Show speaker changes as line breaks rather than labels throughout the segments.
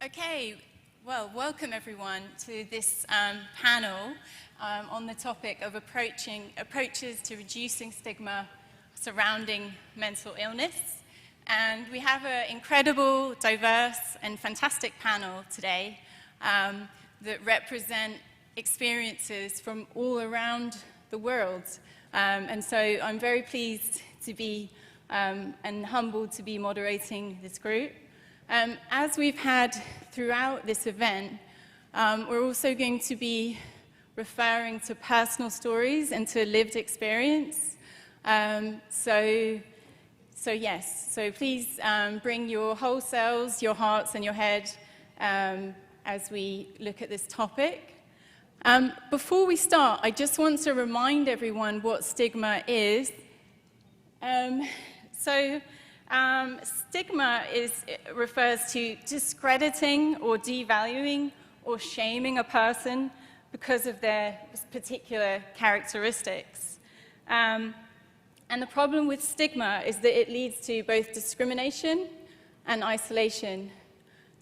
Okay, well, welcome everyone to this panel on the topic of approaches to reducing stigma surrounding mental illness. And we have an incredible, diverse, and fantastic panel today that represent experiences from all around the world. And so I'm very pleased to be and humbled to be moderating this group. As we've had throughout this event, we're also going to be referring to personal stories and to lived experience. So please bring your whole selves, your hearts, and your head as we look at this topic. Before we start, I just want to remind everyone what stigma is. Stigma refers to discrediting or devaluing or shaming a person because of their particular characteristics. And the problem with stigma is that it leads to both discrimination and isolation.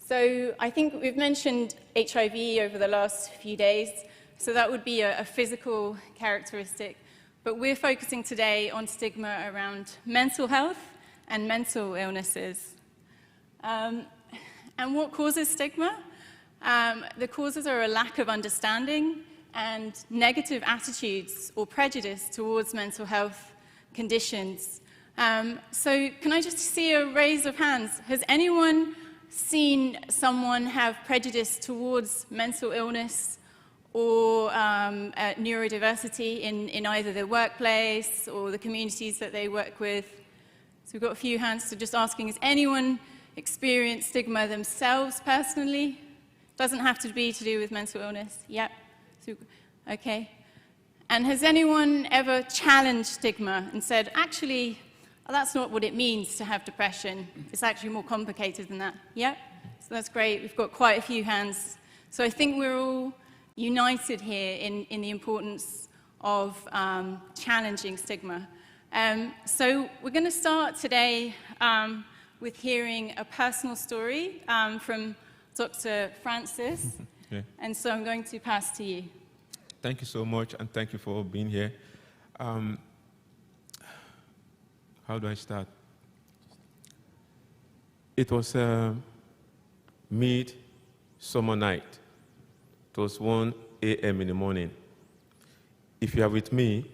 So I think we've mentioned HIV over the last few days, so that would be a physical characteristic. But we're focusing today on stigma around mental health and mental illnesses. And what causes stigma? The causes are a lack of understanding and negative attitudes or prejudice towards mental health conditions. So can I just see a raise of hands? Has anyone seen someone have prejudice towards mental illness or neurodiversity in either their workplace or the communities that they work with? So we've got a few hands, so just asking, has anyone experienced stigma themselves personally? Doesn't have to be to do with mental illness. Yep. So, okay. And has anyone ever challenged stigma and said, actually, that's not what it means to have depression. It's actually more complicated than that. Yep. So that's great. We've got quite a few hands. So I think we're all united here in the importance of challenging stigma. So we're going to start today with hearing a personal story from Dr. Francis. Okay. And so I'm going to pass to you.
Thank you so much, and thank you for being here. How do I start? It was mid-summer night. It was 1 a.m. in the morning. If you are with me,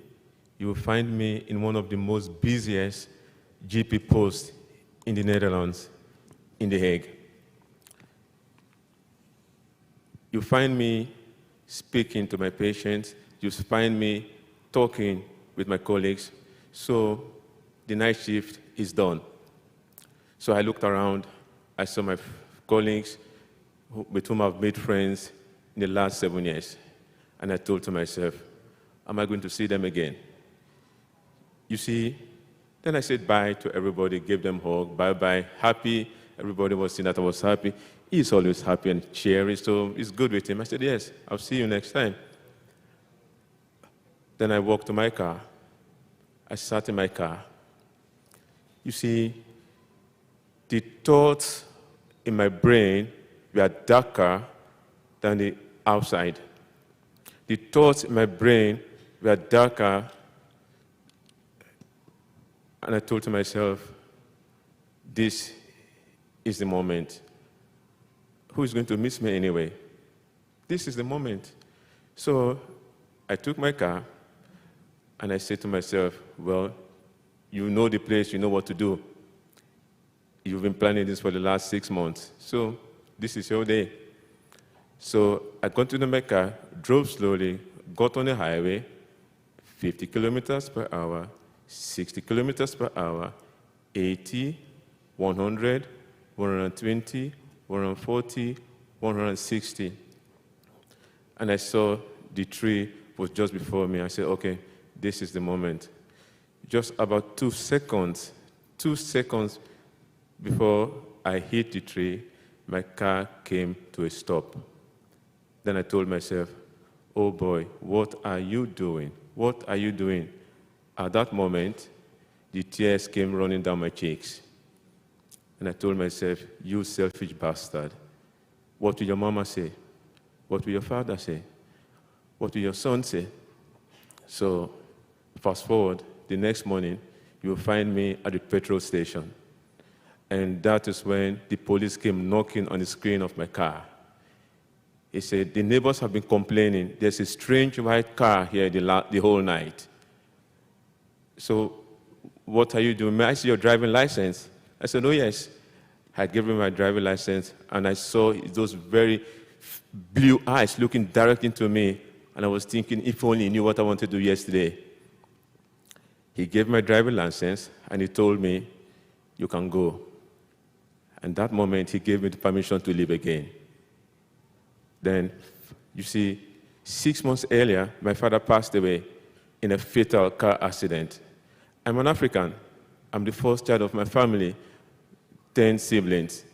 you will find me in one of the most busiest GP posts in the Netherlands, in The Hague. You find me speaking to my patients. You find me talking with my colleagues. So the night shift is done. So I looked around. I saw my colleagues with whom I've made friends in the last 7 years. And I thought to myself, am I going to see them again? You see, then I said bye to everybody, gave them a hug, bye-bye, happy. Everybody was saying that I was happy. He's always happy and cheery, so it's good with him. I said, yes, I'll see you next time. Then I walked to my car. I sat in my car. You see, the thoughts in my brain were darker than the outside. The thoughts in my brain were darker. And I told to myself, this is the moment. Who is going to miss me anyway? This is the moment. So I took my car and I said to myself, well, you know the place, you know what to do. You've been planning this for the last 6 months. So this is your day. So I got into my car, drove slowly, got on the highway, 50 kilometers per hour, 60 kilometers per hour, 80, 100, 120, 140, 160. And I saw the tree was just before me. I said, okay, this is the moment. Just about 2 seconds before I hit the tree, my car came to a stop. Then I told myself, oh boy, what are you doing? What are you doing? At that moment, the tears came running down my cheeks. And I told myself, you selfish bastard. What will your mama say? What will your father say? What will your son say? So, fast forward, the next morning, you'll find me at the petrol station. And that is when the police came knocking on the screen of my car. He said, the neighbors have been complaining. There's a strange white car here the whole night. So, what are you doing? May I see your driving license? I said, oh, yes. I gave him my driving license, and I saw those very blue eyes looking directly into me, and I was thinking, if only he knew what I wanted to do yesterday. He gave my driving license, and he told me, you can go. And that moment, he gave me the permission to live again. Then, you see, 6 months earlier, my father passed away in a fatal car accident. I'm an African. I'm the first child of my family, 10 siblings.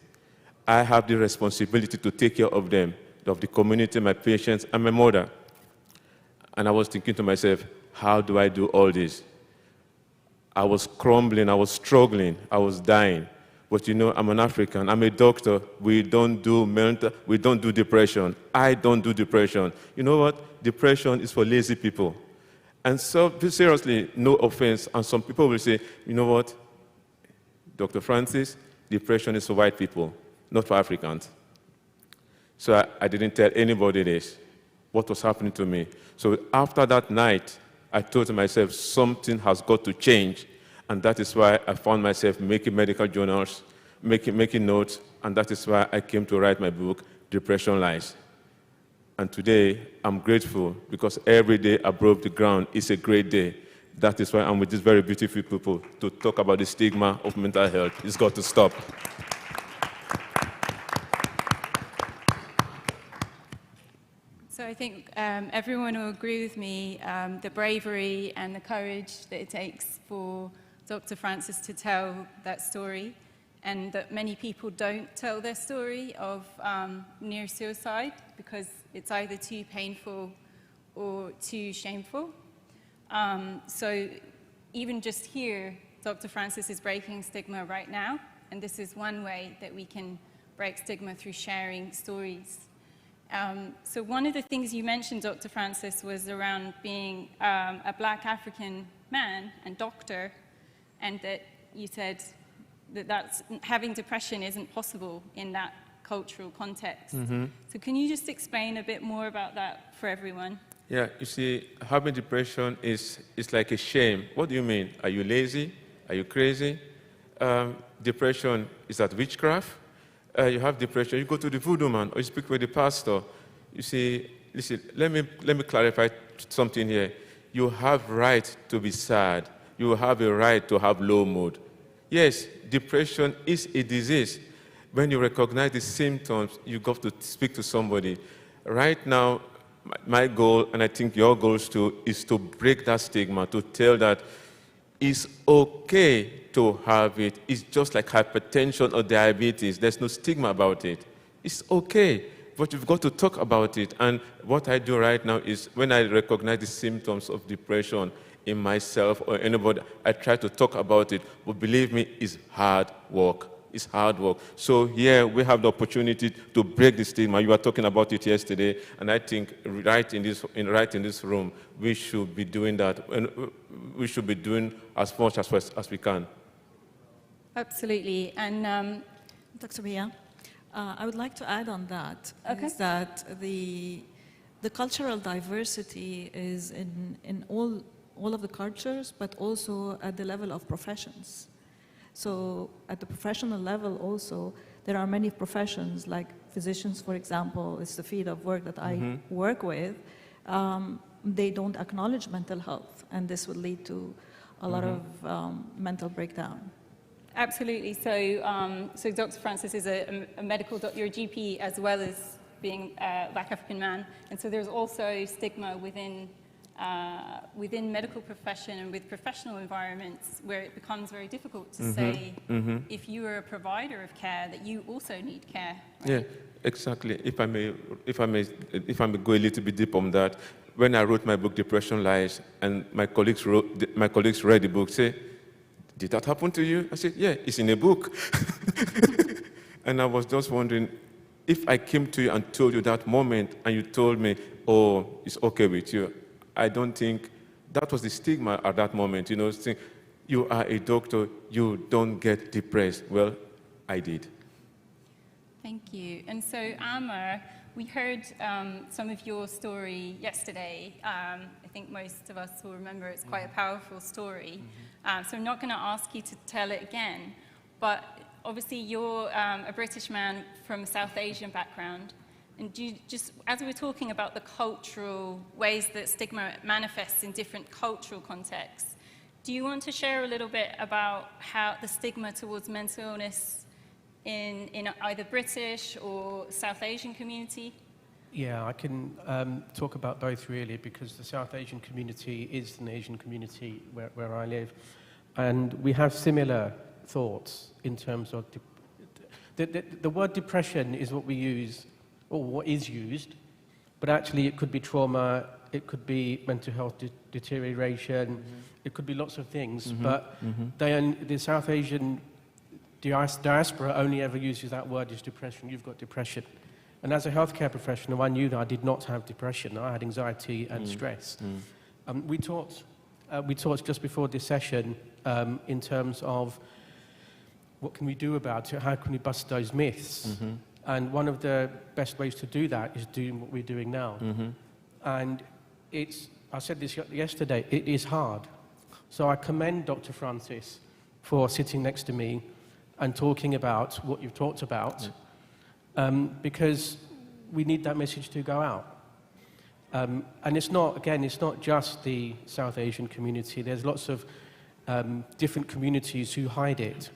I have the responsibility to take care of them, of the community, my patients, and my mother. And I was thinking to myself, how do I do all this? I was crumbling, I was struggling, I was dying. But you know, I'm an African, I'm a doctor. We don't do depression. I don't do depression. You know what? Depression is for lazy people. And so, seriously, no offense. And some people will say, you know what, Dr. Francis, depression is for white people, not for Africans. So I didn't tell anybody this, what was happening to me. So after that night, I thought to myself, something has got to change. And that is why I found myself making medical journals, making notes, and that is why I came to write my book, Depression Lies. And today, I'm grateful because every day above the ground is a great day. That is why I'm with these very beautiful people to talk about the stigma of mental health. It's got to stop.
So I think everyone will agree with me, the bravery and the courage that it takes for Dr. Francis to tell that story, and that many people don't tell their story of near suicide because it's either too painful or too shameful. So even just here, Dr. Francis is breaking stigma right now, and this is one way that we can break stigma through sharing stories. So one of the things you mentioned, Dr. Francis, was around being a Black African man and doctor, and that you said that having depression isn't possible in that cultural context. Mm-hmm. So can you just explain a bit more about that for everyone?
Yeah, you see, having depression is like a shame. What do you mean? Are you lazy? Are you crazy? Depression, is that witchcraft? You have depression, you go to the voodoo man, or you speak with the pastor. You see, listen, let me clarify something here. You have right to be sad. You have a right to have low mood. Yes, depression is a disease. When you recognize the symptoms, you got to speak to somebody. Right now, my goal, and I think your goals too, is to break that stigma, to tell that it's okay to have it. It's just like hypertension or diabetes. There's no stigma about it. It's okay, but you've got to talk about it. And what I do right now is when I recognize the symptoms of depression in myself or anybody, I try to talk about it. But believe me, it's hard work. It's hard work. So here we have the opportunity to break the stigma. You were talking about it yesterday, and I think right in this room, we should be doing that. And we should be doing as much as we can.
Absolutely. And
Dr. Bia, I would like to add on that,
okay.
Is that the cultural diversity is in all of the cultures, but also at the level of professions. So at the professional level also, there are many professions, like physicians, for example, it's the field of work that I work with. They don't acknowledge mental health, and this would lead to a lot of mental breakdown.
Absolutely. So, so Dr. Francis is a medical doctor, you're a GP as well as being a Black African man, and so there's also stigma within medical profession and with professional environments where it becomes very difficult to say if you are a provider of care that you also need care. Right?
Yeah, exactly. If I may go a little bit deep on that, when I wrote my book Depression Lies, and my colleagues read the book, say, "Did that happen to you?" I said, "Yeah, it's in a book." And I was just wondering, if I came to you and told you that moment and you told me, oh, it's okay with you, I don't think that was the stigma at that moment, you know, saying, you are a doctor, you don't get depressed. Well, I did.
Thank you. And so, Aamer, we heard some of your story yesterday. I think most of us will remember it's quite a powerful story. So I'm not going to ask you to tell it again, but obviously you're a British man from a South Asian background. And do you just, as we were talking about the cultural ways that stigma manifests in different cultural contexts, do you want to share a little bit about how the stigma towards mental illness in either British or South Asian community?
Yeah, I can talk about both really, because the South Asian community is an Asian community where I live. And we have similar thoughts in terms of the word depression is what we use, or what is used, but actually it could be trauma, it could be mental health deterioration, it could be lots of things, but the South Asian diaspora only ever uses that word as depression. You've got depression. And as a healthcare professional, I knew that I did not have depression. I had anxiety and stress. We talked just before this session in terms of what can we do about it, how can we bust those myths? And one of the best ways to do that is doing what we're doing now. And I said this yesterday, it is hard. So I commend Dr. Francis for sitting next to me and talking about what you've talked about, because we need that message to go out. And it's not just the South Asian community. There's lots of different communities who hide it.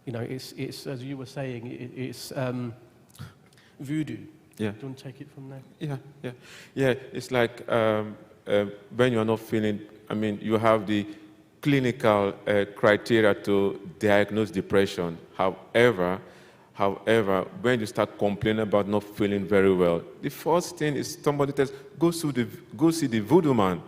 You know, it's as you were saying, it's voodoo.
Yeah.
Do you want to take it from there?
Yeah. It's like when you're not feeling, I mean, you have the clinical criteria to diagnose depression. However, when you start complaining about not feeling very well, the first thing is somebody tells, go see the voodoo man.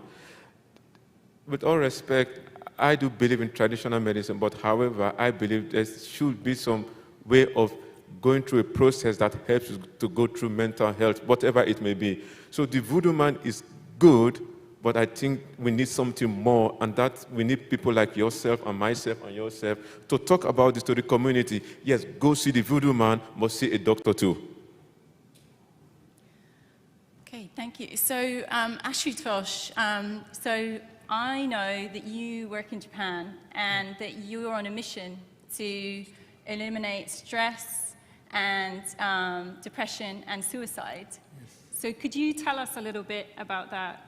With all respect, I do believe in traditional medicine, but however, I believe there should be some way of going through a process that helps you to go through mental health, whatever it may be. So the voodoo man is good, but I think we need something more, and that we need people like yourself and myself and yourself to talk about this to the community. Yes, go see the voodoo man, but see a doctor too.
Okay, thank you. So, Ashutosh, so I know that you work in Japan and that you are on a mission to eliminate stress and depression and suicide.
Yes.
So could you tell us a little bit about that?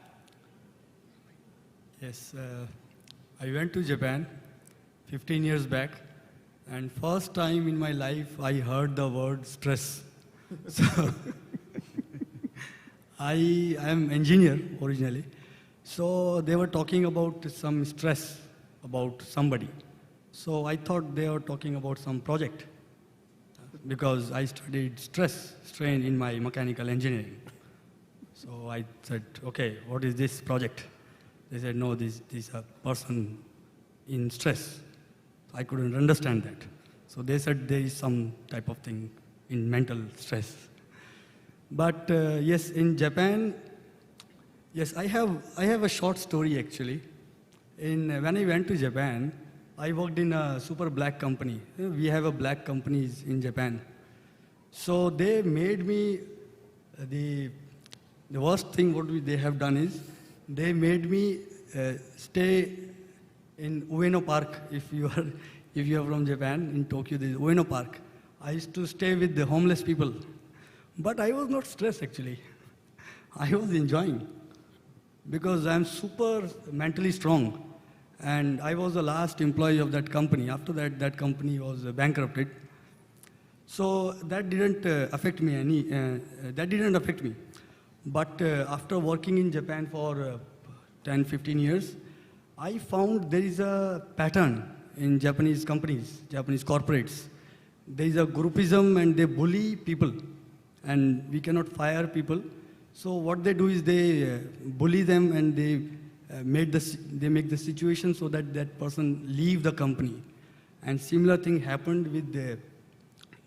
Yes, I went to Japan 15 years back, and first time in my life I heard the word stress. So I am engineer originally, so they were talking about some stress about somebody. So I thought they were talking about some project, because I studied strain in my mechanical engineering. So I said, okay, what is this project? They said, no, this is a person in stress. I couldn't understand that. So they said there is some type of thing in mental stress. But yes, in Japan, yes, I have a short story actually. When I went to Japan, I worked in a super black company. We have a black companies in Japan. So they made me, the worst thing what they have done is, they made me stay in Ueno Park. If you are from Japan, in Tokyo, there is Ueno Park. I used to stay with the homeless people. But I was not stressed actually. I was enjoying, because I am super mentally strong. And I was the last employee of that company. After that, that company was bankrupted. So that didn't affect me But after working in Japan for 10, 15 years, I found there is a pattern in Japanese companies, Japanese corporates. There is a groupism and they bully people, and we cannot fire people. So what they do is they bully them, and they make the situation so that that person leave the company. And similar thing happened with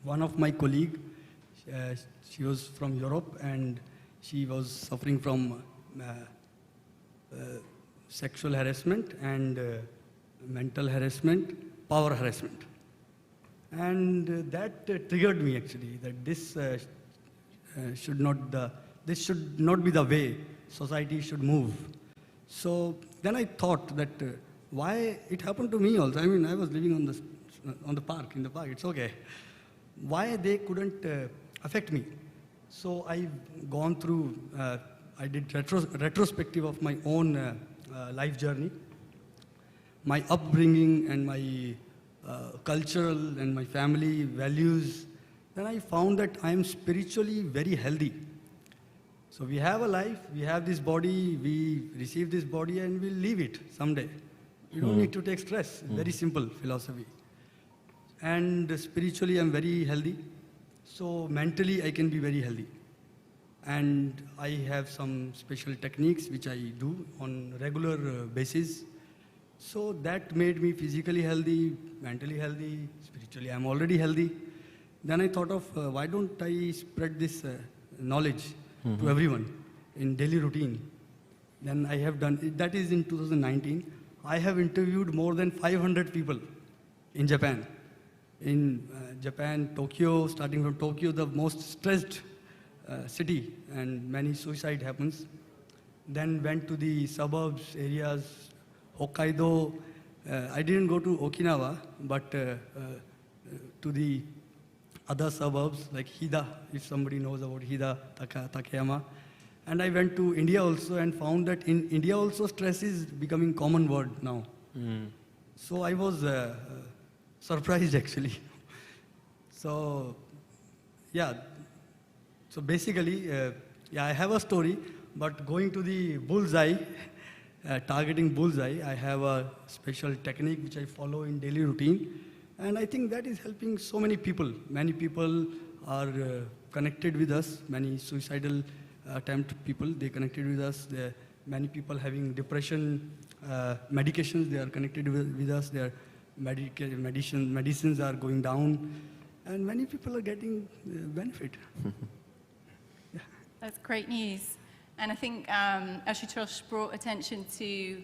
one of my colleague. She was from Europe, and she was suffering from sexual harassment and mental harassment, power harassment. And that triggered me actually, that this should not be the way society should move. So then I thought that why it happened to me also. I mean, I was living in the park, it's okay. Why they couldn't affect me? So I've gone through, I did retrospective of my own life journey, my upbringing and my cultural and my family values. Then I found that I am spiritually very healthy. So we have a life, we have this body, we receive this body and we'll leave it someday. You don't need to take stress. Very simple philosophy. And spiritually I'm very healthy. So mentally I can be very healthy. And I have some special techniques which I do on regular basis. So that made me physically healthy, mentally healthy, spiritually I'm already healthy. Then I thought of why don't I spread this knowledge to everyone in daily routine. Then I have done, that is in 2019, I have interviewed more than 500 people in Japan. In Japan, Tokyo, starting from Tokyo, the most stressed city, and many suicide happens. Then went to the suburbs areas, Hokkaido. I didn't go to Okinawa, but to the other suburbs like Hida, if somebody knows about Hida, Takayama. And I went to India also and found that in India also stress is becoming common word now. So I was surprised actually. So yeah, so basically, I have a story, but going to the bullseye, targeting bullseye, I have a special technique which I follow in daily routine. And I think that is helping so many people. Many people are connected with us, many suicidal attempt people, they connected with us. Many people having depression medications, they are connected with us. Their medicines are going down. And many people are getting benefit. Yeah.
That's great news. And I think Ashutosh brought attention to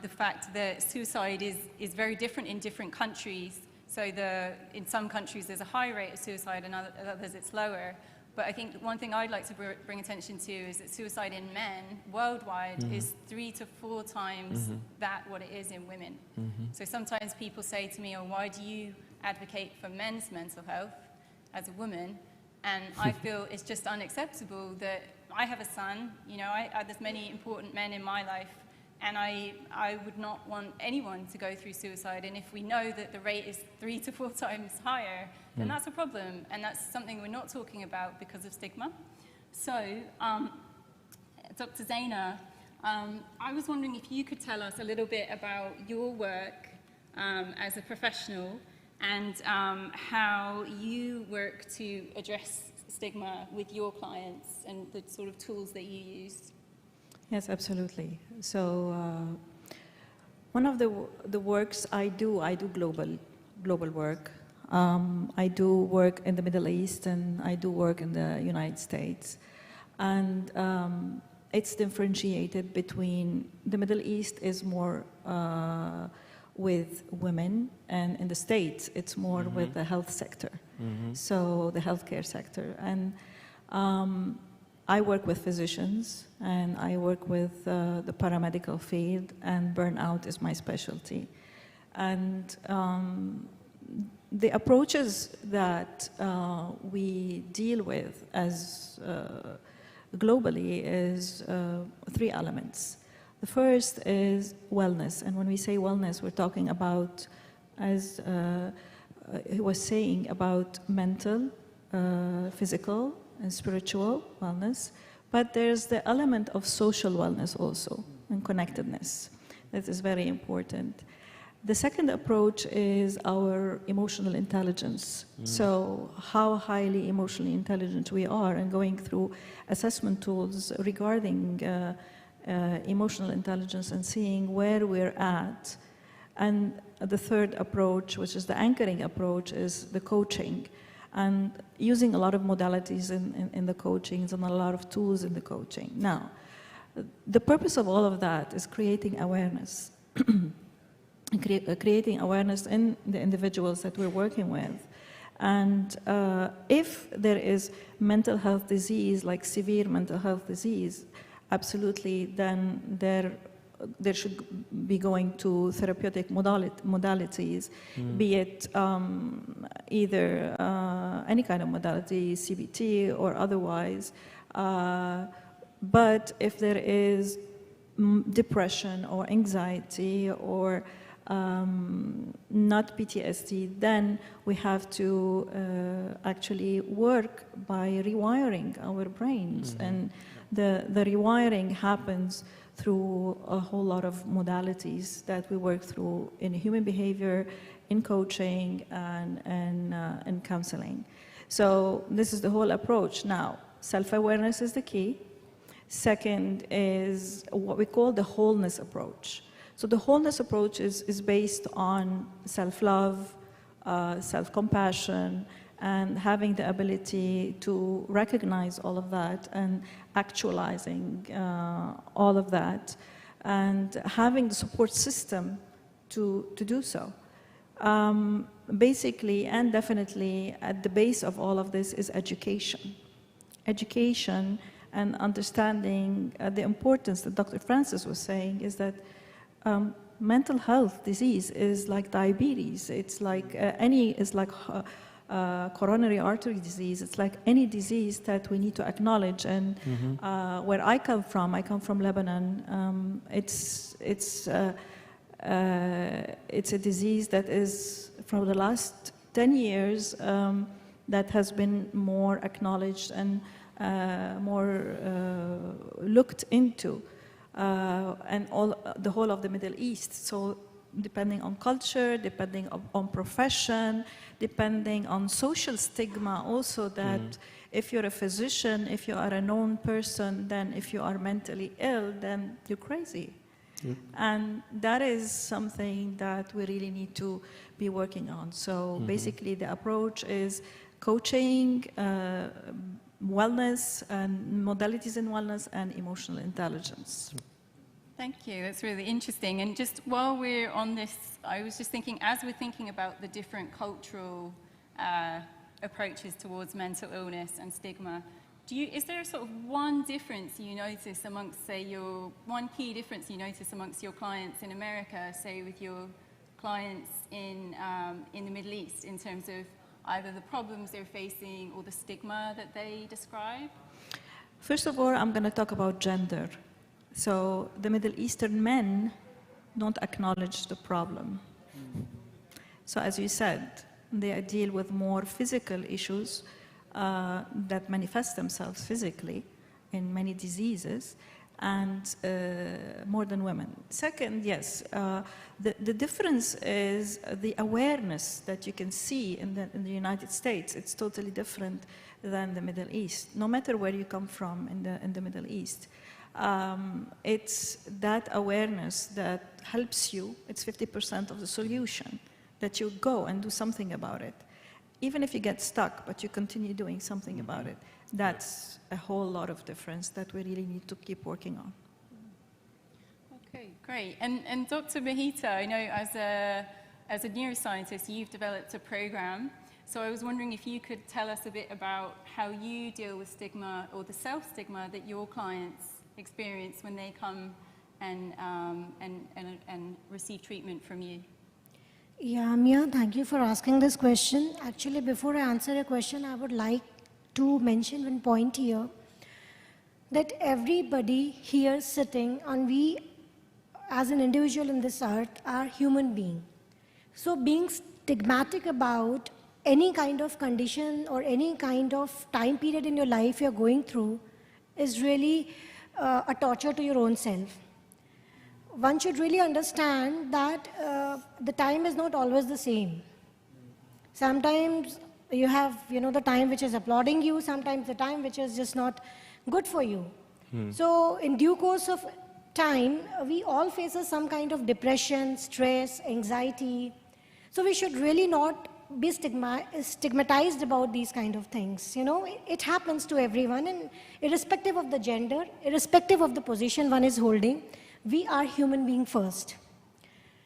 the fact that suicide is very different in different countries. So in some countries there's a high rate of suicide, and others it's lower. But I think one thing I'd like to bring attention to is that suicide in men worldwide is 3 to 4 times what it is in women. So sometimes people say to me, oh, why do you advocate for men's mental health as a woman? And I feel it's just unacceptable that I have a son, there's many important men in my life, and I would not want anyone to go through suicide. And if we know that the rate is 3 to 4 times higher, then that's a problem. And that's something we're not talking about because of stigma. So, Dr. Zeina, I was wondering if you could tell us a little bit about your work as a professional and how you work to address stigma with your clients and the sort of tools that you use.
Yes, absolutely. So one of the works I do global work. I do work in the Middle East and I do work in the United States. And it's differentiated between the Middle East is more with women, and in the States it's more with the health sector. So the healthcare sector. And I work with physicians and I work with the paramedical field, and burnout is my specialty. And the approaches that we deal with as globally is 3 elements. The first is wellness, and when we say wellness, we're talking about, as he was saying, about mental, physical, and spiritual wellness, but there's the element of social wellness also, and connectedness. That is very important. The second approach is our emotional intelligence. So how highly emotionally intelligent we are, and going through assessment tools regarding emotional intelligence and seeing where we're at. And the third approach, which is the anchoring approach, is the coaching. and using a lot of modalities in the coachings and a lot of tools in the coaching. Now, the purpose of all of that is creating awareness. Creating awareness in the individuals that we're working with. And if there is mental health disease, like severe mental health disease, absolutely, then there should be going to therapeutic modalities, be it either any kind of modality, CBT or otherwise. But if there is depression or anxiety or not PTSD, then we have to actually work by rewiring our brains. And the rewiring happens through a whole lot of modalities that we work through in human behavior, in coaching, and in counseling. So this is the whole approach. Now, self-awareness is the key. Second is what we call the wholeness approach. So the wholeness approach is based on self-love, self-compassion, and having the ability to recognize all of that and actualizing all of that, and having the support system to do so. Basically and definitely at the base of all of this is education. Education and understanding the importance that Dr. Francis was saying is that mental health disease is like diabetes. It's like coronary artery disease. It's like any disease that we need to acknowledge. And where I come from Lebanon. It's a disease that is from the last 10 years that has been more acknowledged and more looked into, and the whole of the Middle East. So depending on culture, depending on profession, depending on social stigma also, that if you're a physician, if you are a known person, then if you are mentally ill, then you're crazy. And that is something that we really need to be working on. So basically the approach is coaching, wellness, and modalities in wellness, and emotional intelligence.
Thank you. That's really interesting. And just while we're on this, I was just thinking, as we're thinking about the different cultural approaches towards mental illness and stigma, is there sort of one difference you notice amongst, say, one key difference you notice amongst your clients in America, say, with your clients in the Middle East, in terms of either the problems they're facing or the stigma that they describe?
First of all, I'm going to talk about gender. So the Middle Eastern men don't acknowledge the problem. So as you said, they deal with more physical issues that manifest themselves physically in many diseases, and more than women. Second, yes, the difference is the awareness that you can see in the United States. It's totally different than the Middle East, no matter where you come from in the Middle East. It's that awareness that helps you. It's 50% of the solution, that you go and do something about it. Even if you get stuck, but you continue doing something about it. That's a whole lot of difference that we really need to keep working on.
Okay, great. And Dr. Mohita, I know as a neuroscientist, you've developed a program. So I was wondering if you could tell us a bit about how you deal with stigma, or the self-stigma that your clients experience when they come and receive treatment from you.
Yeah, Mia, thank you for asking this question. Actually, before I answer your question, I would like to mention one point here, that everybody here sitting, and we as an individual in this earth are human beings. So being stigmatic about any kind of condition or any kind of time period in your life you're going through is really a torture to your own self. One should really understand that the time is not always the same. Sometimes you have, the time which is applauding you, sometimes the time which is just not good for you. So in due course of time, we all face some kind of depression, stress, anxiety. So we should really not be stigmatized about these kind of things. You know, it happens to everyone, and irrespective of the gender, irrespective of the position one is holding, we are human being first.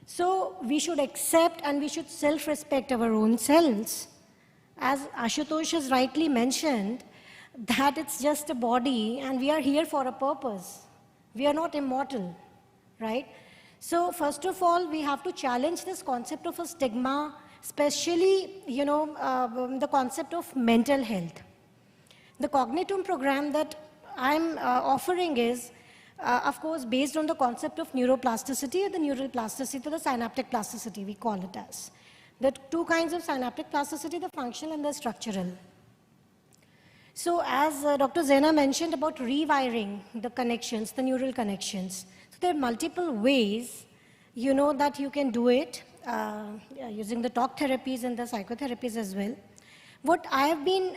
So we should accept and we should self-respect our own selves. As Ashutosh has rightly mentioned, that it's just a body and we are here for a purpose. We are not immortal, right? So first of all, we have to challenge this concept of a stigma, especially, you know, the concept of mental health. The Cognitome program that I'm offering is, of course, based on the concept of neuroplasticity, or the neural plasticity, or the synaptic plasticity, we call it as. There are two kinds of synaptic plasticity, the functional and the structural. So as Dr. Zeina mentioned about rewiring the connections, the neural connections. So there are multiple ways, you know, that you can do it using the talk therapies and the psychotherapies as well. What I have been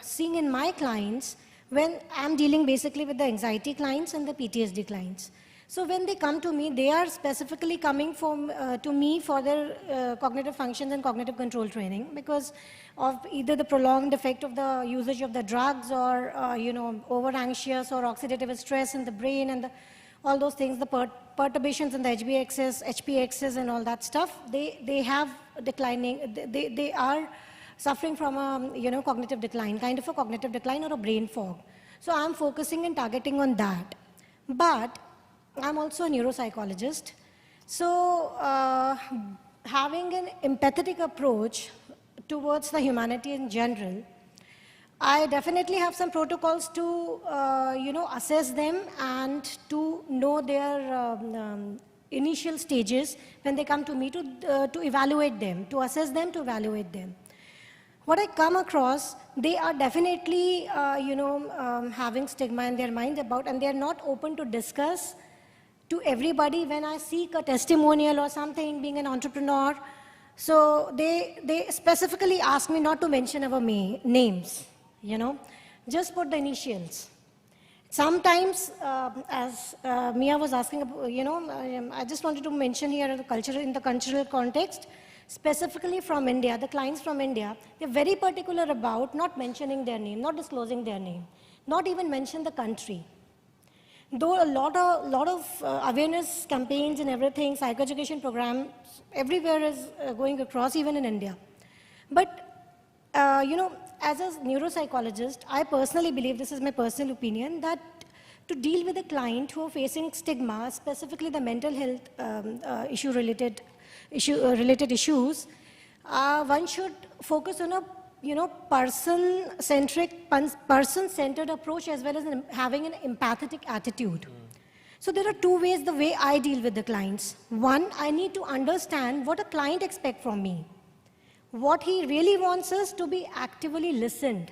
seeing in my clients, when I'm dealing basically with the anxiety clients and the PTSD clients. So when they come to me, they are specifically coming to me for their cognitive functions and cognitive control training because of either the prolonged effect of the usage of the drugs or, you know, over-anxious or oxidative stress in the brain and all those things, the perturbations in the HPXs and all that stuff, they have declining, they are suffering from a, you know, cognitive decline, kind of a cognitive decline or a brain fog. So I'm focusing and targeting on that. But I'm also a neuropsychologist. So having an empathetic approach towards the humanity in general, I definitely have some protocols to, you know, assess them and to know their initial stages when they come to me to evaluate them, to assess them, to evaluate them. What I come across, they are definitely, you know, having stigma in their mind about, and they are not open to discuss to everybody when I seek a testimonial or something, being an entrepreneur. So they specifically ask me not to mention our names, you know, just put the initials. Sometimes, as Mia was asking, you know, I just wanted to mention here in the cultural context, specifically from India, the clients from India, they're very particular about not mentioning their name, not disclosing their name, not even mention the country. Though a lot of awareness campaigns and everything, psychoeducation programs, everywhere is going across, even in India. But, you know, as a neuropsychologist, I personally believe, this is my personal opinion, that to deal with a client who are facing stigma, specifically the mental health related issues, one should focus on a, you know, person-centric, person-centered approach as well as having an empathetic attitude. So there are two ways the way I deal with the clients. One, I need to understand what a client expects from me. What he really wants us to be actively listened.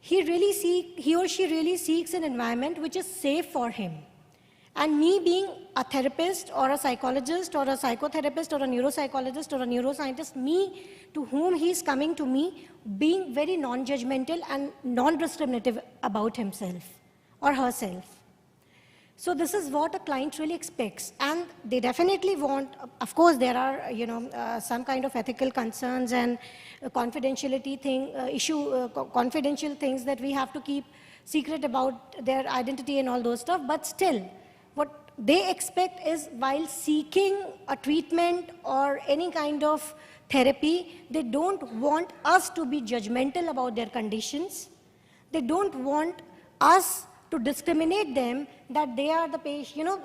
He or she really seeks an environment which is safe for him. And me being a therapist or a psychologist or a psychotherapist or a neuropsychologist or a neuroscientist, me to whom he's coming to me, being very non-judgmental and non-discriminative about himself or herself. So this is what a client really expects. And they definitely want, of course, there are, you know, some kind of ethical concerns and confidentiality confidential things that we have to keep secret about their identity and all those stuff, but still, what they expect is while seeking a treatment or any kind of therapy, they don't want us to be judgmental about their conditions. They don't want us to discriminate them that they are the patient, you know,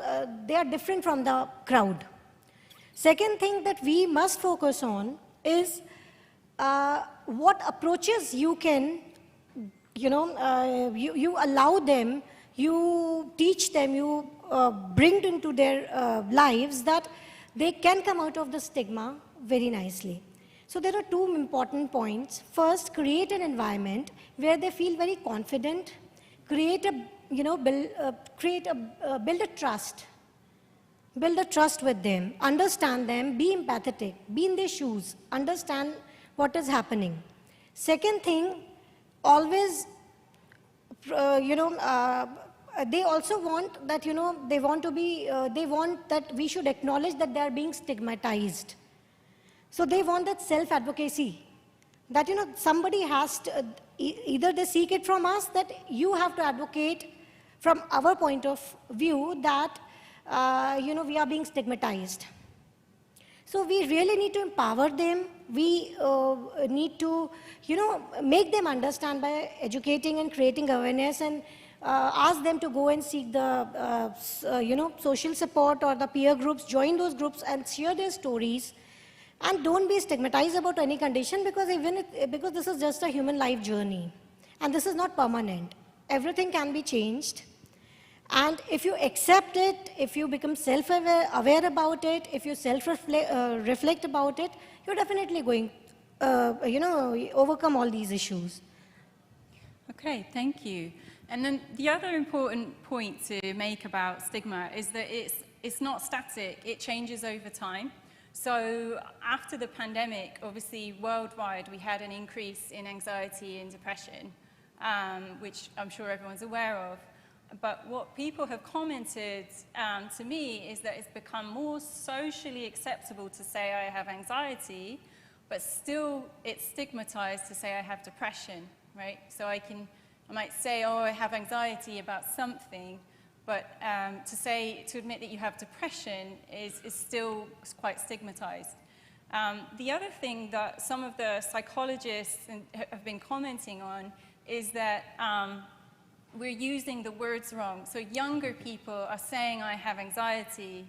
they are different from the crowd. Second thing that we must focus on is what approaches you can, you know, you allow them, you teach them, you bring into their lives that they can come out of the stigma very nicely. So there are two important points. First, create an environment where they feel very confident, create a, you know, build a trust. Build a trust with them, understand them, be empathetic, be in their shoes, understand what is happening. Second thing, always, you know, they also want that, you know, they want that we should acknowledge that they are being stigmatized. So they want that self-advocacy, that, you know, somebody has to, either they seek it from us, that you have to advocate from our point of view that, you know, we are being stigmatized. So we really need to empower them. We need to, you know, make them understand by educating and creating awareness, and ask them to go and seek the, you know, social support or the peer groups, join those groups and share their stories. And don't be stigmatized about any condition, because because this is just a human life journey. And this is not permanent. Everything can be changed. And if you accept it, if you become self-aware about it, if you self-reflect about it, you're definitely going, you know, overcome all these issues.
Okay, thank you. And then the other important point to make about stigma is that it's not static, it changes over time. So after the pandemic, obviously worldwide, we had an increase in anxiety and depression, which I'm sure everyone's aware of. But what people have commented to me is that it's become more socially acceptable to say I have anxiety, but still it's stigmatized to say I have depression, right? So I might say, oh, I have anxiety about something, but to admit that you have depression is still quite stigmatized. The other thing that some of the psychologists have been commenting on is that we're using the words wrong. So younger people are saying I have anxiety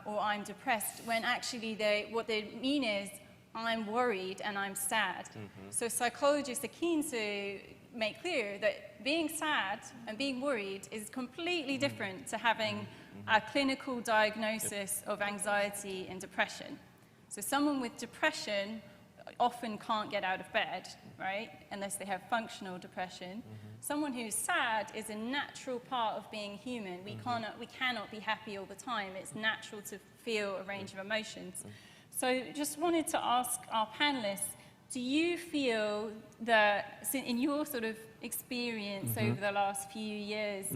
or I'm depressed, when actually what they mean is I'm worried and I'm sad. Mm-hmm. So psychologists are keen to make clear that being sad and being worried is completely different to having a clinical diagnosis of anxiety and depression. So someone with depression often can't get out of bed, right, unless they have functional depression. Someone who's sad is a natural part of being human. We cannot be happy all the time. It's natural to feel a range of emotions. So just wanted to ask our panelists, do you feel that, in your sort of experience over the last few years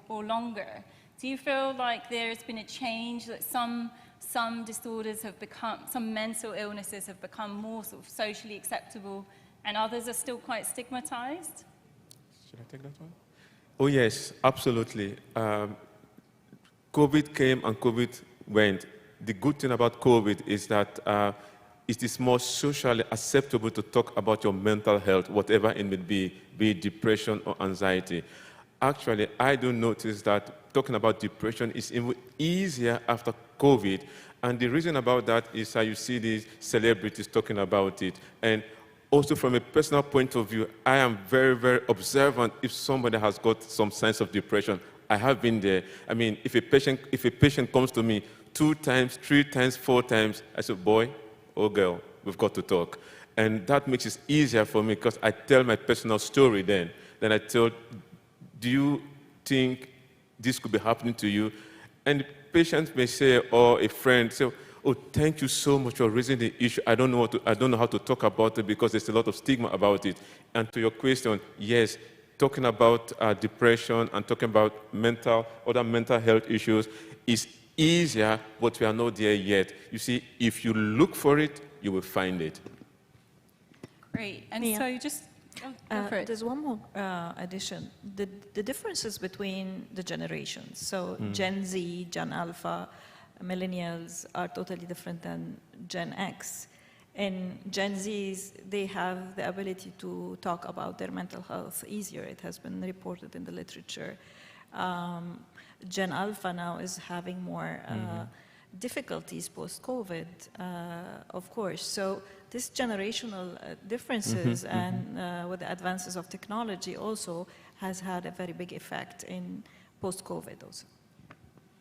or longer, do you feel like there's been a change, that some disorders have become, some mental illnesses have become more sort of socially acceptable and others are still quite stigmatized?
Should I take that one? Oh yes, absolutely. COVID came and COVID went. The good thing about COVID is that it is more socially acceptable to talk about your mental health, whatever it may be it depression or anxiety. Actually, I do notice that talking about depression is even easier after COVID. And the reason about that is how you see these celebrities talking about it. And also from a personal point of view, I am very, very observant if somebody has got some signs of depression. I have been there. I mean, if a patient comes to me 2 times, 3 times, 4 times, I say, boy or girl, we've got to talk. And that makes it easier for me because I tell my personal story then. Then I tell, do you think this could be happening to you? And the patient may say, or a friend say, oh, thank you so much for raising the issue. I don't know how to talk about it because there's a lot of stigma about it. And to your question, yes, talking about depression and talking about other mental health issues is easier, but we are not there yet. You see, if you look for it, you will find it.
Great. And
Mia,
so just go for it.
there's one more addition. The differences between the generations. So Gen Z, Gen Alpha, millennials are totally different than Gen X. And Gen Zs, they have the ability to talk about their mental health easier. It has been reported in the literature. Gen Alpha now is having more difficulties post-COVID, of course. So this generational differences and with the advances of technology also has had a very big effect in post-COVID also.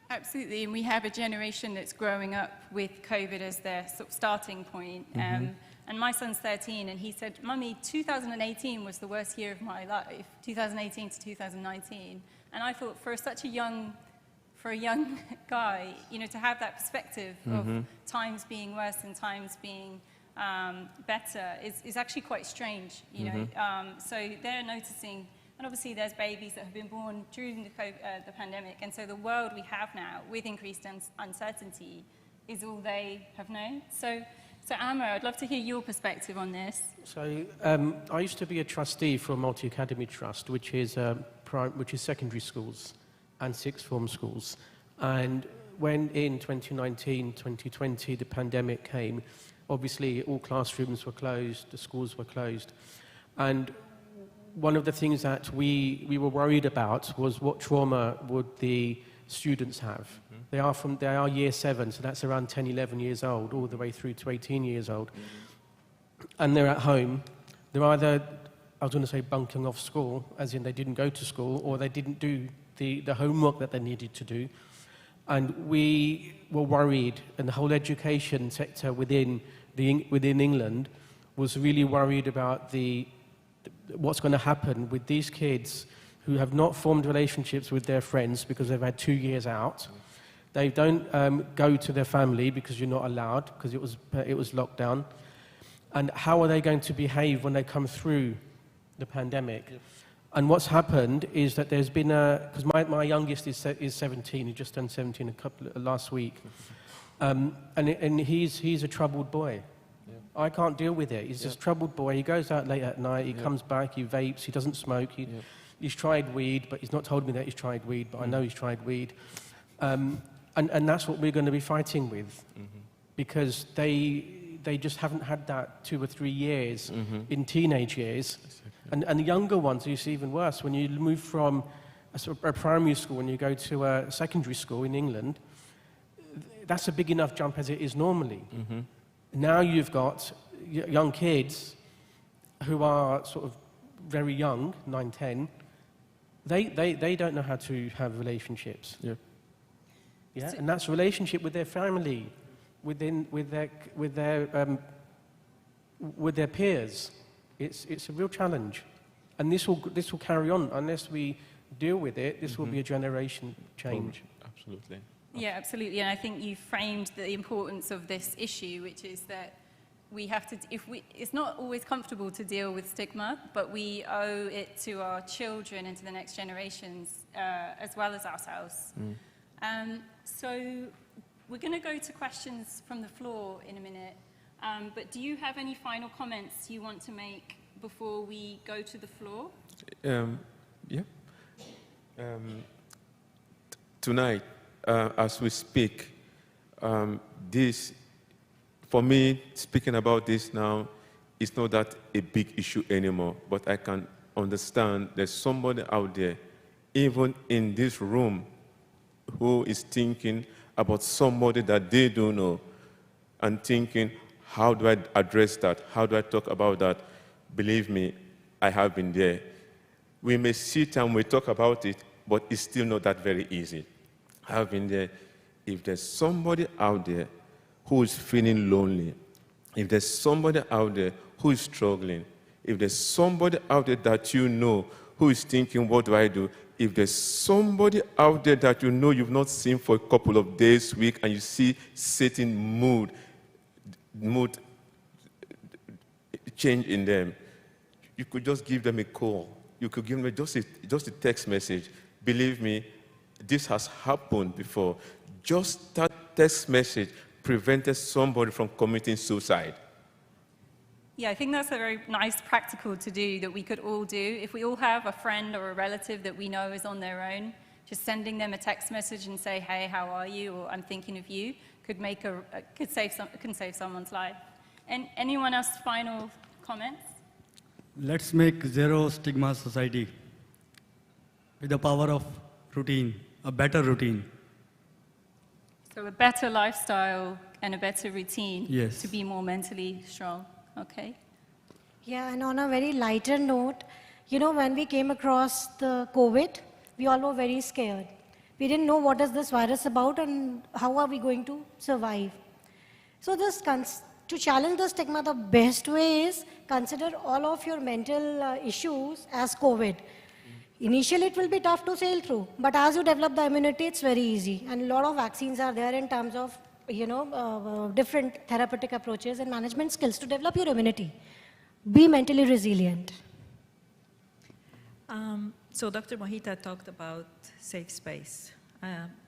Absolutely, and we have a generation that's growing up with COVID as their sort of starting point. And my son's 13, and he said, Mummy, 2018 was the worst year of my life, 2018 to 2019. And I thought, for a young guy, you know, to have that perspective of times being worse and times being better is actually quite strange, you know. So they're noticing. And obviously there's babies that have been born during the pandemic, and so the world we have now with increased uncertainty is all they have known. So So Aamer, I'd love to hear your perspective on this.
So I used to be a trustee for a multi-academy trust, which is secondary schools and sixth form schools. And when in 2019, 2020, the pandemic came, obviously all classrooms were closed, the schools were closed. And one of the things that we were worried about was what trauma would the students have. Mm-hmm. They are year 7, so that's around 10, 11 years old, all the way through to 18 years old. Mm-hmm. And they're at home. They're either, I was going to say, bunking off school, as in they didn't go to school, or they didn't do the homework that they needed to do. And we were worried, and the whole education sector within England was really worried about what's going to happen with these kids who have not formed relationships with their friends because they've had 2 years out. They don't go to their family because you're not allowed, because it was locked down. And how are they going to behave when they come through the pandemic? Yep. And what's happened is that there's been because my youngest is 17, he just turned 17 last week, and he's a troubled boy. Yeah. I can't deal with it. He's just a troubled boy. He goes out late at night, he comes back, he vapes, he doesn't smoke, he's tried weed, but he's not told me that he's tried weed, but I know he's tried weed. And that's what we're going to be fighting with, because they just haven't had that 2 or 3 years in teenage years. Exactly. And the younger ones, you see even worse. When you move from a primary school and you go to a secondary school in England, that's a big enough jump as it is normally. Mm-hmm. Now you've got young kids who are sort of very young, 9, 10. They don't know how to have relationships. Yeah. Yeah, and that's a relationship with their family, with their peers. It's a real challenge, and this will carry on unless we deal with it. This will be a generation change.
Absolutely.
Yeah, absolutely. And I think you framed the importance of this issue, which is that we have to. It's not always comfortable to deal with stigma, but we owe it to our children and to the next generations as well as ourselves. So we're going to go to questions from the floor in a minute. But do you have any final comments you want to make before we go to the floor?
Yeah. Tonight, as we speak, this, for me, speaking about this now, is not that a big issue anymore, but I can understand there's somebody out there, even in this room, who is thinking about somebody that they don't know and thinking, how do I address that? How do I talk about that? Believe me, I have been there. We may sit and we talk about it, but it's still not that very easy. I have been there. If there's somebody out there who is feeling lonely, if there's somebody out there who is struggling, if there's somebody out there that you know who is thinking, what do I do? If there's somebody out there that you know you've not seen for a couple of days, week, and you see certain mood change in them, you could just give them a call. You could give them just a text message. Believe me, this has happened before. Just that text message prevented somebody from committing suicide.
Yeah, I think that's a very nice practical to do that we could all do. If we all have a friend or a relative that we know is on their own, just sending them a text message and say, hey, how are you? Or I'm thinking of you, could save someone's life. And anyone else final comments?
Let's make zero stigma society with the power of routine, a better routine.
So a better lifestyle and a better routine to be more mentally strong. Okay.
Yeah, and on a very lighter note, when we came across the COVID, we all were very scared. We didn't know what is this virus about and how are we going to survive. So to challenge the stigma, the best way is consider all of your mental issues as COVID. Initially, it will be tough to sail through, but as you develop the immunity, it's very easy. And a lot of vaccines are there in terms of different therapeutic approaches and management skills to develop your immunity. Be mentally resilient.
So Dr. Mohita talked about safe space.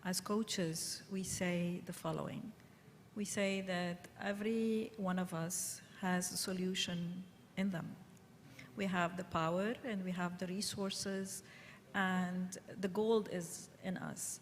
As coaches, we say the following. we say that every one of us has a solution in them. We have the power and we have the resources, and the gold is in us.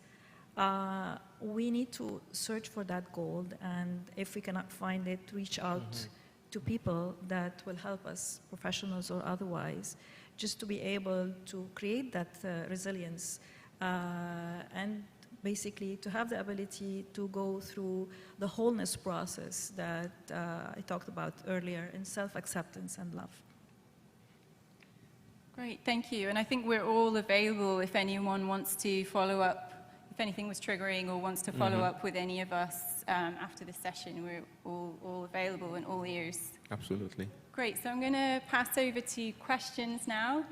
We need to search for that gold, and if we cannot find it, reach out to people that will help us, professionals or otherwise, just to be able to create that resilience and basically to have the ability to go through the wholeness process that I talked about earlier in self-acceptance and love.
Great, thank you. And I think we're all available if anyone wants to follow up, if anything was triggering or wants to follow up with any of us after this session. We're all available and all ears.
Absolutely.
Great, so I'm going to pass over to questions now.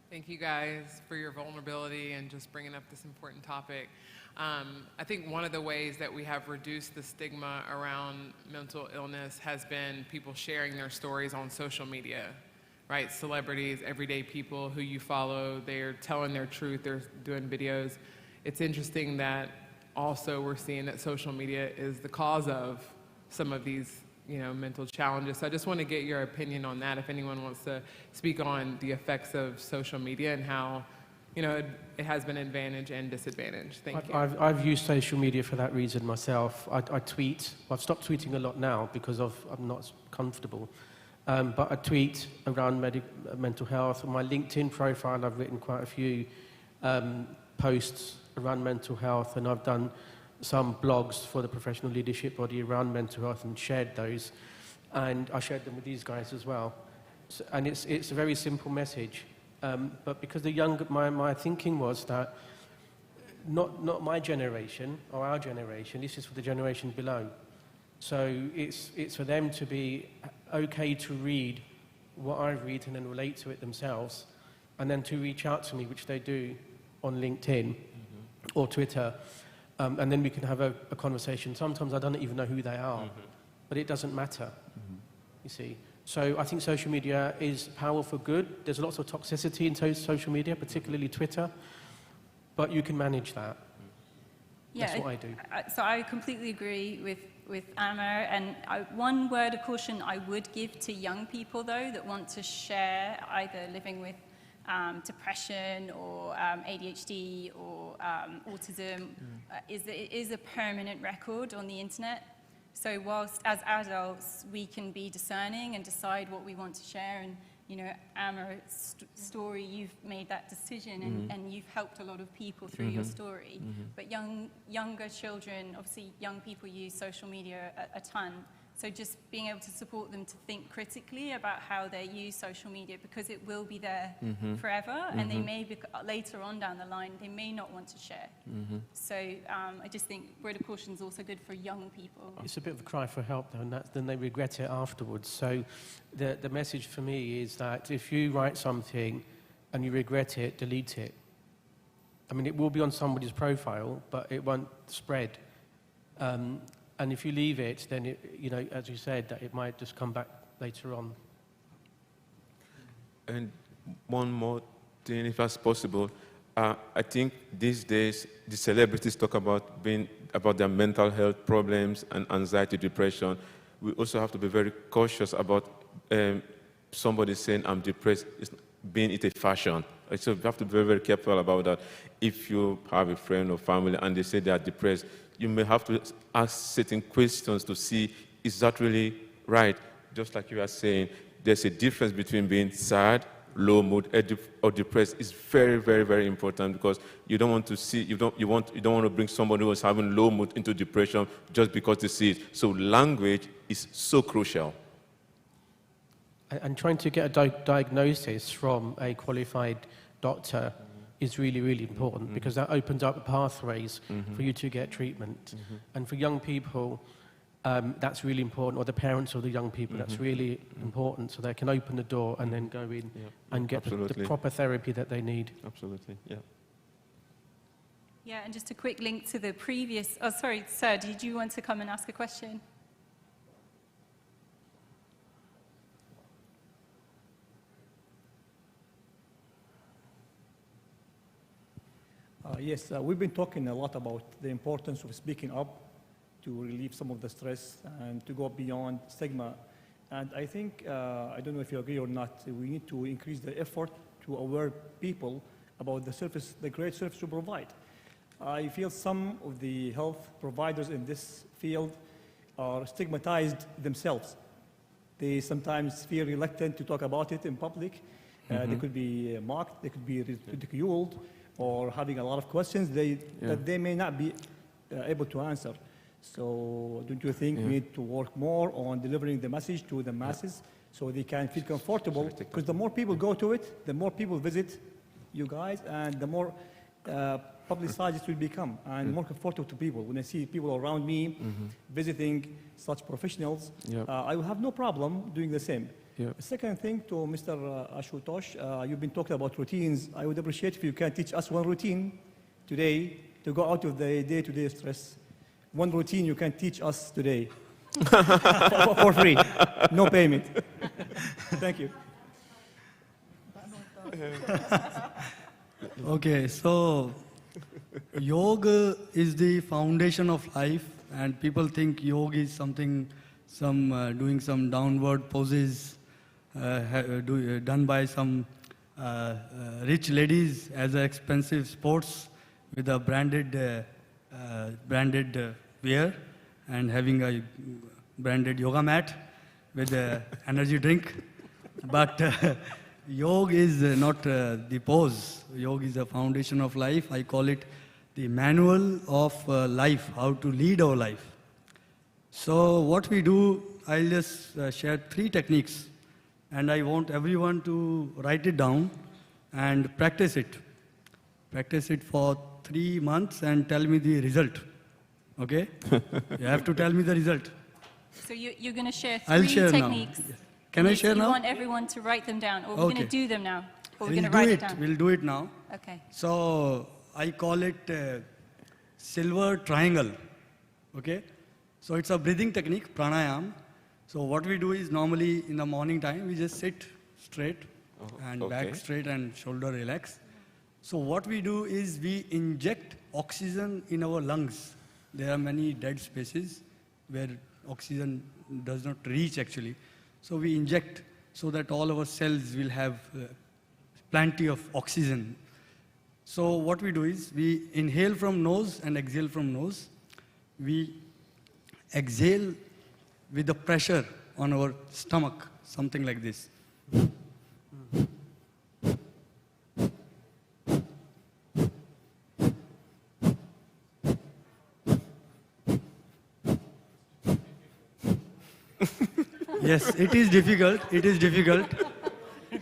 Thank you guys for your vulnerability and just bringing up this important topic. I think one of the ways that we have reduced the stigma around mental illness has been people sharing their stories on social media, right? Celebrities, everyday people who you follow, they're telling their truth, they're doing videos. It's interesting that also we're seeing that social media is the cause of some of these mental challenges. So I just want to get your opinion on that, if anyone wants to speak on the effects of social media and how it has been an advantage and disadvantage. Thank you.
I've used social media for that reason myself. I tweet. I've stopped tweeting a lot now because I'm not comfortable. But I tweet around mental health. On my LinkedIn profile, I've written quite a few posts around mental health, and I've done some blogs for the professional leadership body around mental health and shared those. And I shared them with these guys as well. So, and it's a very simple message. But because my thinking was that not my generation or our generation, this is for the generation below. So it's for them to be okay to read what I read and then relate to it themselves, and then to reach out to me, which they do on LinkedIn or Twitter, and then we can have a conversation. Sometimes I don't even know who they are, but it doesn't matter, you see. So I think social media is powerful for good. There's lots of toxicity in social media, particularly Twitter, but you can manage that. Yeah, that's what I do.
So I completely agree with Aamer, and one word of caution I would give to young people, though, that want to share either living with depression or ADHD or autism, is that it is a permanent record on the internet. So whilst as adults we can be discerning and decide what we want to share, and Aamer's story, you've made that decision and you've helped a lot of people through your story. But younger children, obviously young people use social media a ton. So just being able to support them to think critically about how they use social media, because it will be there forever, and they may be, later on down the line, they may not want to share. So I just think word of caution is also good for young people.
It's a bit of a cry for help, though, and then they regret it afterwards. So the message for me is that if you write something and you regret it, delete it. I mean, it will be on somebody's profile, but it won't spread. And if you leave it, then it, as you said, that it might just come back later on.
And one more thing, if that's possible. I think these days the celebrities talk about their mental health problems and anxiety, depression. We also have to be very cautious about somebody saying I'm depressed, being it a fashion. So you have to be very, very careful about that. If you have a friend or family and they say they are depressed, you may have to ask certain questions to see, is that really right? Just like you are saying, there's a difference between being sad, low mood, or depressed. It's very, very, very important, because you don't want to see, you don't want to bring somebody who is having low mood into depression just because they see it. So language is so crucial.
And trying to get a diagnosis from a qualified doctor is really, really important, because that opens up pathways for you to get treatment. And for young people, that's really important, or the parents of the young people, that's really important, so they can open the door and then go in and get the proper therapy that they need.
Absolutely, yeah.
Yeah, and just a quick link to the previous, oh sorry, sir, did you want to come and ask a question?
Yes, we've been talking a lot about the importance of speaking up to relieve some of the stress and to go beyond stigma. And I think, I don't know if you agree or not, we need to increase the effort to aware people about the service, the great service we provide. I feel some of the health providers in this field are stigmatized themselves. They sometimes feel reluctant to talk about it in public. They could be mocked, they could be ridiculed, or having a lot of questions that they may not be able to answer. So don't you think we need to work more on delivering the message to the masses so they can feel comfortable? Because the more people go to it, the more people visit you guys, and the more publicized it will become, and more comfortable to people. When I see people around me visiting such professionals, I will have no problem doing the same. The second thing to Mr. Ashutosh, you've been talking about routines. I would appreciate if you can teach us one routine today to go out of the day-to-day stress. One routine you can teach us today for free, no payment. Thank you.
Okay, so yoga is the foundation of life, and people think yoga is something, doing some downward poses done by some rich ladies as expensive sports with a branded wear and having a branded yoga mat with an energy drink. But yoga is not the pose. Yoga is the foundation of life. I call it the manual of life, how to lead our life. So what we do, I'll just share 3 techniques, and I want everyone to write it down and practice it. Practice it for 3 months and tell me the result. Okay? You have to tell me the result.
So you're going to share 3
I'll share
techniques.
now. Can I share now?
You want everyone to write them down, or we're going to do them now? Or we're going to
We'll
write
do
it down?
We'll do it now.
Okay.
So I call it silver triangle. Okay? So it's a breathing technique, pranayam. So what we do is normally in the morning time, we just sit straight and back straight and shoulder relax. So what we do is we inject oxygen in our lungs. There are many dead spaces where oxygen does not reach actually. So we inject so that all our cells will have plenty of oxygen. So what we do is we inhale from nose and exhale from nose. We exhale with the pressure on our stomach, something like this. Yes, it is difficult. It is difficult.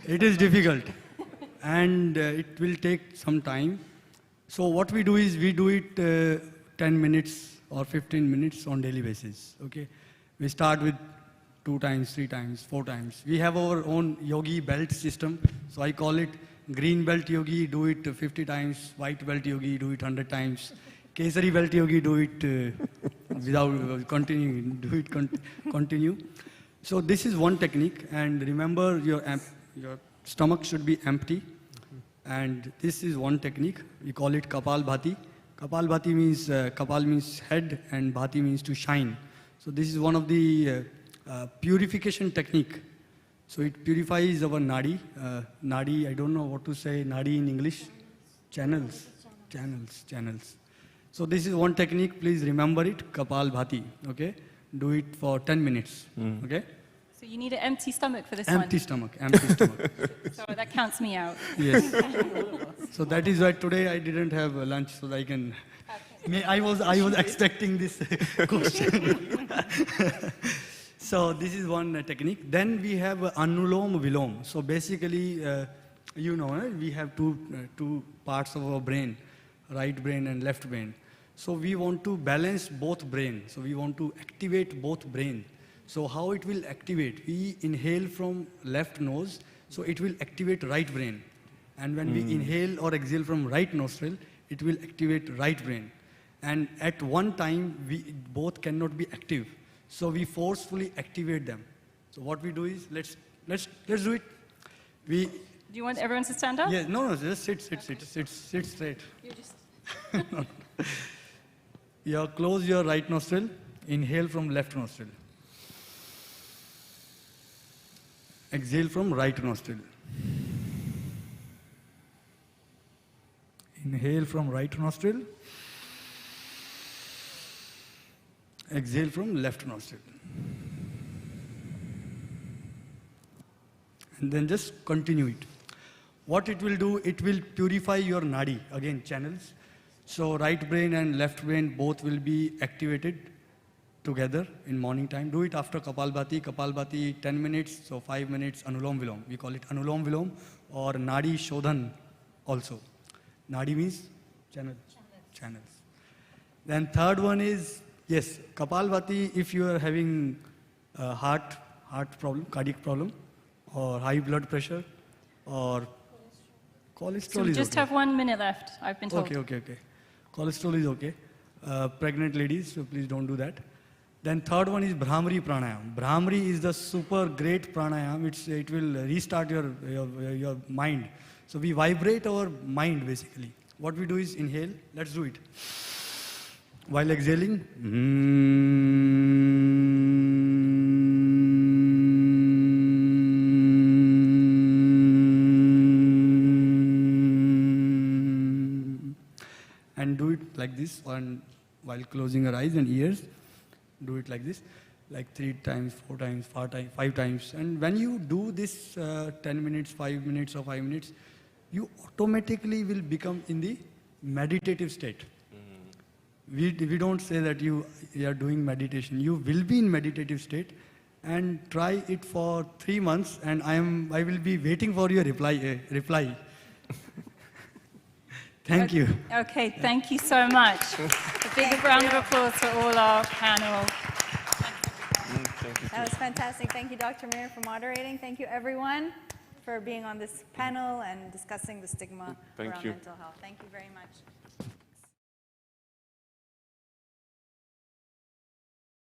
It is difficult. And it will take some time. So what we do is we do it 10 minutes or 15 minutes on daily basis. Okay? We start with 2 times, 3 times, 4 times. We have our own yogi belt system. So I call it green belt yogi, do it 50 times. White belt yogi, do it 100 times. Kesari belt yogi, do it without continuing, do it continue. So this is one technique, and remember your stomach should be empty. And this is one technique. We call it Kapal Bhati. Kapal Bhati means Kapal means head, and Bhati means to shine. So this is one of the purification technique. So it purifies our nadi. Nadi, I don't know what to say nadi in English. Channels. So this is one technique. Please remember it. Kapal Bhati. Okay. Do it for 10 minutes. Okay.
So you need an empty stomach for this
Empty
one?
stomach. Empty stomach.
So that counts me out.
Yes. So that is why today I didn't have lunch, so that I can. Okay. I was expecting this question. So this is one technique. Then we have Anulom Vilom. So basically, we have two parts of our brain, right brain and left brain. So we want to balance both brain. So we want to activate both brain. So how it will activate? We inhale from left nose, so it will activate right brain. And when we inhale or exhale from right nostril, it will activate right brain. And at one time, we both cannot be active. So we forcefully activate them. So what we do is, let's do it.
Do you want everyone to stand up?
Yeah, no, just sit straight.
You just
You close your right nostril, inhale from left nostril. Exhale from right nostril. Inhale from right nostril. Exhale from left nostril. And then just continue it. What it will do, it will purify your nadi, again channels. So right brain and left brain both will be activated together in morning time. Do it after Kapalbhati. Kapalbhati 10 minutes, so 5 minutes Anulom Vilom. We call it Anulom Vilom or Nadi Shodhan also. Nadi means channels. Then third one is, yes, Kapalbhati if you are having heart problem, cardiac problem, or high blood pressure, or cholesterol
So we
is
just
okay.
have 1 minute left, I've been told.
Okay. Cholesterol is okay. Pregnant ladies, so please don't do that. Then third one is Bhramari Pranayam. Bhramari is the super great pranayam. It will restart your mind. So we vibrate our mind basically. What we do is inhale. Let's do it. While exhaling, and do it like this, and while closing your eyes and ears, do it like this, like 3 times, 4 times, 5 times. And when you do this 10 minutes, 5 minutes, or 5 minutes, you automatically will become in the meditative state. We don't say that you are doing meditation. You will be in meditative state, and try it for 3 months, and I will be waiting for your reply. Thank you.
Okay, thank you so much. A big round of applause for all our panel.
That was fantastic. Thank you, Dr. Mir, for moderating. Thank you, everyone, for being on this panel and discussing the stigma around mental health. Thank you very much.